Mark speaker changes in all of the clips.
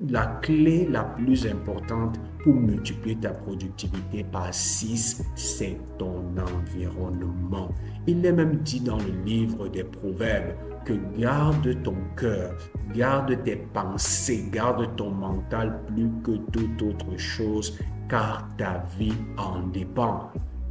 Speaker 1: la clé la plus importante pour multiplier ta productivité par 6, c'est ton environnement. Il est même dit dans le livre des Proverbes que garde ton cœur, garde tes pensées, garde ton mental plus que toute autre chose, car ta vie en dépend,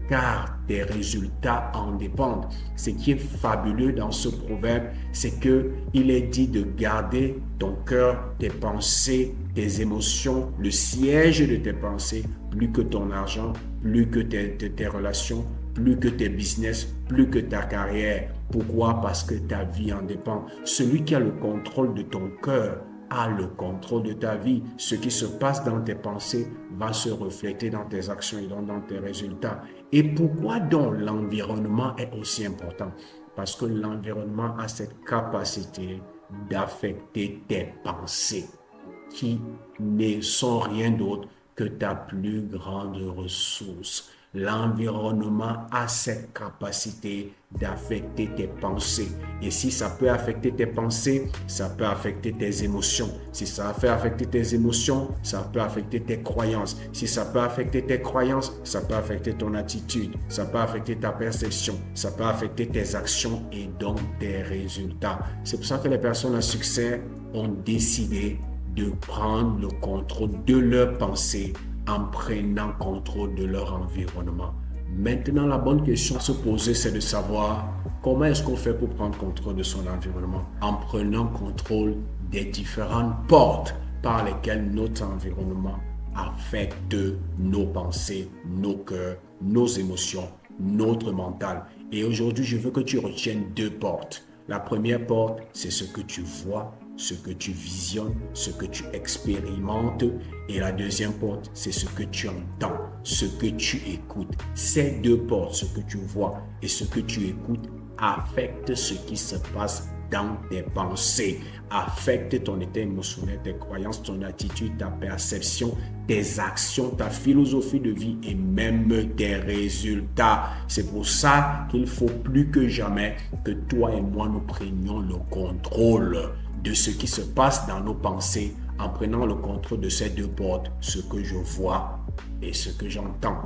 Speaker 1: car tes résultats en dépendent. Ce qui est fabuleux dans ce proverbe, c'est que il est dit de garder ton cœur, tes pensées, tes émotions, le siège de tes pensées, plus que ton argent, plus que tes relations, plus que tes business, plus que ta carrière. Pourquoi? Parce que ta vie en dépend. Celui qui a le contrôle de ton cœur a le contrôle de ta vie. Ce qui se passe dans tes pensées va se refléter dans tes actions et donc dans tes résultats. Et pourquoi donc l'environnement est aussi important? Parce que l'environnement a cette capacité d'affecter tes pensées qui ne sont rien d'autre que ta plus grande ressource. L'environnement a cette capacité d'affecter tes pensées. Et si ça peut affecter tes pensées, ça peut affecter tes émotions. Si ça fait affecter tes émotions, ça peut affecter tes croyances. Si ça peut affecter tes croyances, ça peut affecter ton attitude. Ça peut affecter ta perception. Ça peut affecter tes actions et donc tes résultats. C'est pour ça que les personnes à succès ont décidé de prendre le contrôle de leurs pensées en prenant contrôle de leur environnement. Maintenant, la bonne question à se poser, c'est de savoir comment est-ce qu'on fait pour prendre contrôle de son environnement en prenant contrôle des différentes portes par lesquelles notre environnement affecte nos pensées, nos cœurs, nos émotions, notre mental. Et aujourd'hui, je veux que tu retiennes deux portes. La première porte, c'est ce que tu vois, ce que tu visionnes, ce que tu expérimentes. Et la deuxième porte, c'est ce que tu entends, ce que tu écoutes. Ces deux portes, ce que tu vois et ce que tu écoutes, affectent ce qui se passe dans tes pensées, affectent ton état émotionnel, tes croyances, ton attitude, ta perception, tes actions, ta philosophie de vie et même tes résultats. C'est pour ça qu'il faut plus que jamais que toi et moi nous prenions le contrôle de ce qui se passe dans nos pensées en prenant le contrôle de ces deux portes, ce que je vois et ce que j'entends.